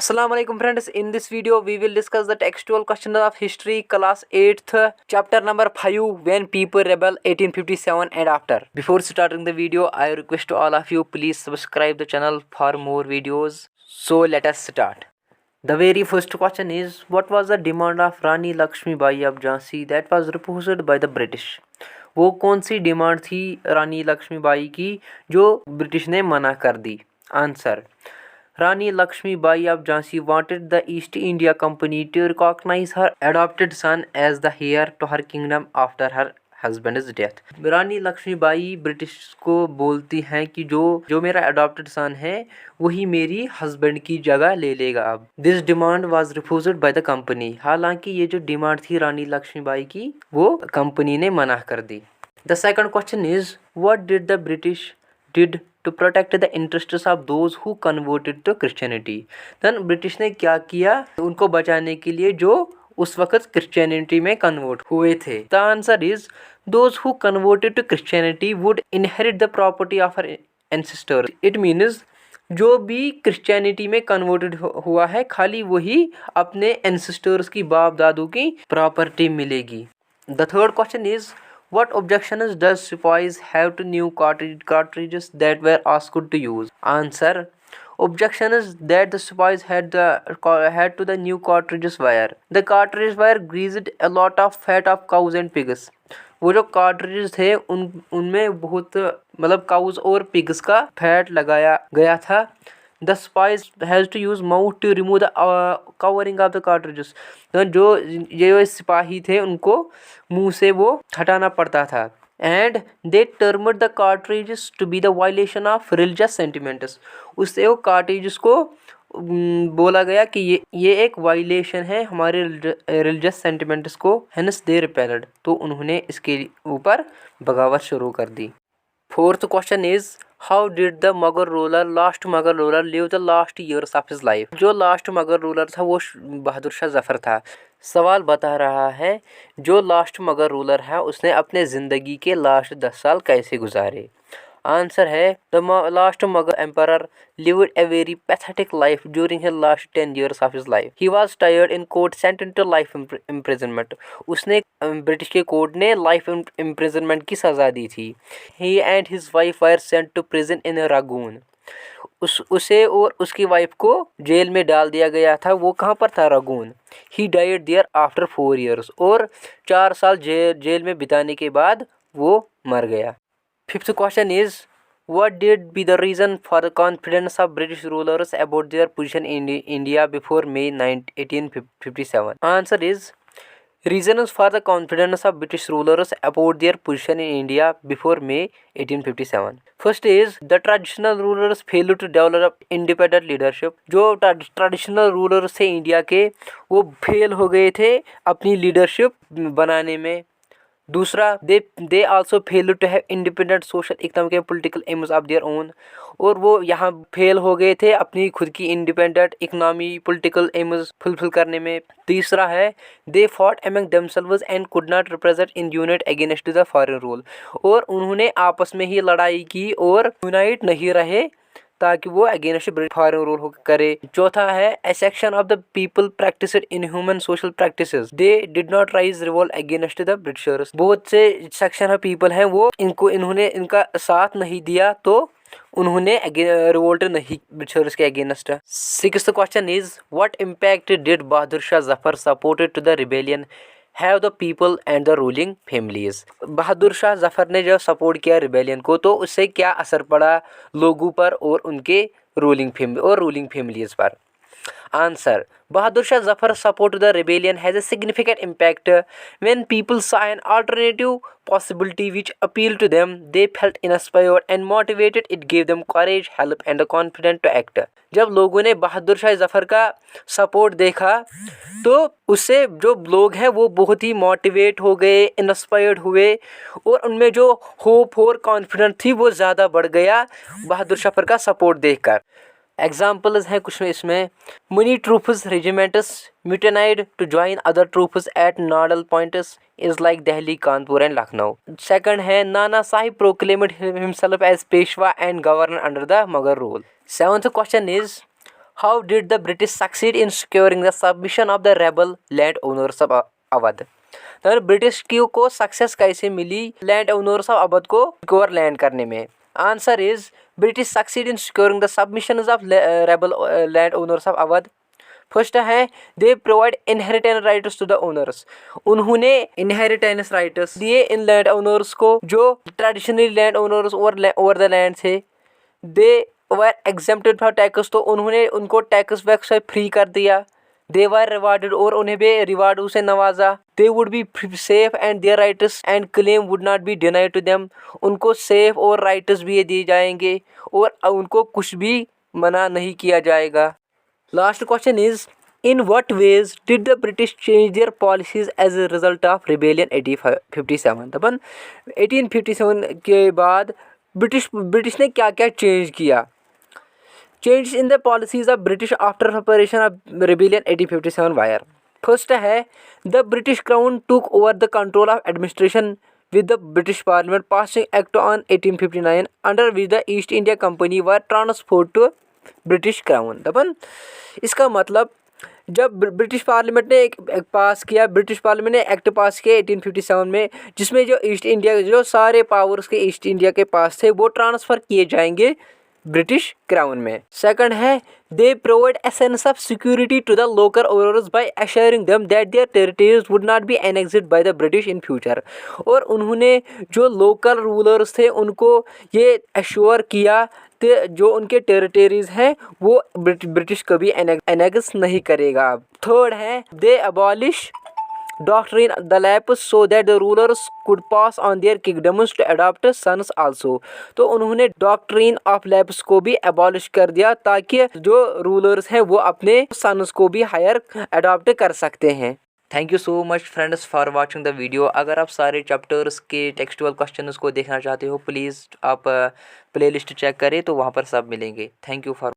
Assalamu alaikum friends. In this video we will discuss the textual question of history class 8th chapter number 5 when people rebel 1857 and after. Before starting the video I request to all of you please subscribe the channel for more videos. So let us start. The very first question is what was the demand of Rani Lakshmi Bai of Jhansi that was refused by the British? वो कौन सी demand थी रानी लक्ष्मीबाई की जो British ने मना कर दी? Answer Rani Lakshmi Bai of Jhansi wanted the East India Company to recognize her adopted son as the heir to her kingdom after her husband's death. Rani Lakshmibai British को बोलती हैं कि जो जो मेरा अडॉप्टेड सन है वही मेरी हस्बैंड की जगह ले लेगा अब. This demand was refused by the company. हालांकि ये जो डिमांड थी रानी लक्ष्मीबाई की वो कंपनी ने मना कर दी. The second question is what did the British did to protect the interests of those who converted to Christianity. Then British ने क्या किया उनको बचाने के लिए जो उस वक्त क्रिश्चियनिटी में कन्वर्ट हुए थे. The answer is those who converted to Christianity would inherit the property of her ancestors. It means जो भी क्रिश्चियनिटी में कन्वर्टेड हुआ है खाली वही अपने एंसेस्टर्स की बाप दादू की प्रॉपर्टी मिलेगी. The third question is what objections does Sepoys have to new cartridges that were asked to use? Answer. Objections that the Sepoys had to the new cartridges were the cartridges were greased a lot of fat of cows and pigs. वो जो cartridges थे उनमें बहुत मतलब cause और pigs का fat लगाया गया था. The spies has to use mouth to remove the covering of the cartridges. तो जो ये सिपाही थे उनको मुंह से वो हटाना पड़ता था. And they termed the cartridges to be the violation of religious sentiments. उससे वो कार्ट्रिजेस को बोला गया कि ये एक वायलेशन है हमारे रिलीजियस सेंटिमेंट्स को. hence they repelled. तो उन्होंने इसके ऊपर बगावत शुरू कर दी. Fourth question is how did the Mughal ruler live the last years of his life. जो लास्ट मगर रूलर था वो बहादुर शाह जफर था. सवाल बता रहा है जो लास्ट मगर रूलर है उसने अपने ज़िंदगी के लास्ट 10 साल कैसे गुजारे. आंसर है द लास्ट मगर emperor lived a very pathetic life during his last 10 years of his life. He was tried in court, sentenced to life imprisonment. उसने ब्रिटिश के कोर्ट ने लाइफ imprisonment की सज़ा दी थी. He and his wife were sent to prison in Rangoon. उसे और उसकी wife को जेल में डाल दिया गया था. वो कहाँ पर था? Rangoon. He died there after 4 years. और 4 साल जेल में बिताने के बाद वो मर गया. Fifth question is what did be the reason for the confidence of British rulers about their position in India before May 1857? Answer is reasons for the confidence of British rulers about their position in India before May 1857. First is the traditional rulers failed to develop independent leadership. जो traditional rulers थे India के वो fail हो गए थे अपनी leadership बनाने में. दूसरा they also fail to have independent social economic and political aims of their own. और वो यहाँ फेल हो गए थे अपनी खुद की independent economy political AIIMS fulfil करने में. तीसरा है they fought among themselves and could not represent in unit against the foreign rule. और उन्होंने आपस में ही लड़ाई की और यूनाइट नहीं रहे ताकि वो अगेंस्ट फॉरेन रूल करे. चौथा है A section of the people practised inhuman social practices. They did not rise revolt against the Britishers. बहुत से सेक्शन ऑफ पीपल हैं वो इन्होंने इनका साथ नहीं दिया तो उन्होंने रिवोल्ट नहीं ब्रिटिशर्स के against. Sixth question is what impact did Bahadur Shah Zafar supported to the rebellion have the people and the ruling families. Bahadur Shah Zafar ने जब सपोर्ट किया रिबेलियन को तो उससे क्या असर पड़ा लोगों पर और उनके रूलिंग फैमिलीज पर. Answer Bahadur Shah Zafar support the rebellion has a significant impact. When people saw an alternative possibility which appealed to them, they felt inspired and motivated. It gave them courage, help and the confidence to act. जब लोगों ने बहादुर शाह जफर का support देखा तो उससे जो लोग हैं वो बहुत ही मोटिवेट हो गए, इंस्पायर्ड हुए और उनमें जो होप और कॉन्फिडेंस थी वो ज़्यादा बढ़ गया बहादुर शाह जफर का सपोर्ट देखकर. एग्जाम्पल्स हैं कुछ में इसमें. Many troops regiments mutinied to join other troops at nodal points is like Delhi, Kanpur and Lucknow. Second है Nana Sahib proclaimed himself as Peshwa and governor under the Mughal rule. Seventh question is how did the British succeed in securing the submission of the rebel land owners of Awadh. तो British को success कैसे मिली land owners of Awadh को secure land करने में। Answer is British succeed in securing the submission of rebel land owners of Awadh. First है they provide inheritance rights to the owners. उन्होंने inheritance rights दिए इन लैंड ओनर्स को जो traditionally land owners over the land थे। They were exempted from tax, तो उन्होंने उनको टैक्स वैक्स से फ्री कर दिया। दे वर रिवार्डेड, और उन्हें भी रिवार्ड से नवाजा। They would be safe and their rights and claim would not be denied to them. उनको सेफ और राइट्स भी दिए जाएंगे और उनको कुछ भी मना नहीं किया जाएगा। Last question is in what ways did the British change their policies as a result of rebellion 1857। अपन 1857 के बाद ब्रिटिश ने क्या क्या चेंज किया। Change in the policies of British after operation of rebellion 1857 war. First है the British crown took over the control of administration with the British Parliament passing Act on 1859 under which the East India Company were transferred to British Crown। अपन इसका मतलब जब British parliament ने एक पास किया, British parliament ने act पास किया 1857 में, जिसमें जो ईस्ट इंडिया जो सारे पावर्स के ईस्ट इंडिया के पास थे वो ट्रांसफ़र किए जाएंगे ब्रिटिश क्राउन में। सेकंड है they provide a sense of security to the local owners by assuring them that their territories would not be annexed by the British in future. और उन्होंने जो लोकल रूलर्स थे उनको ये एश्योर किया कि जो उनके टेरिटरीज हैं वो ब्रिटिश कभी एनेक्स नहीं करेगा। थर्ड है दे abolish doctrine the lapse so that the rulers could pass on their kingdoms to adopt sons also। तो उन्होंने डॉक्ट्रिन ऑफ लैप्स को भी एबॉलिश कर दिया ताकि जो रूलर्स हैं वो अपने सन्स को भी हायर अडॉप्ट कर सकते हैं। Thank you so much friends for watching the video. अगर आप सारे चैप्टर्स के टेक्सचुअल क्वेश्चंस को देखना चाहते हो प्लीज़ आप प्लेलिस्ट चेक करें तो वहाँ पर सब मिलेंगे। Thank you for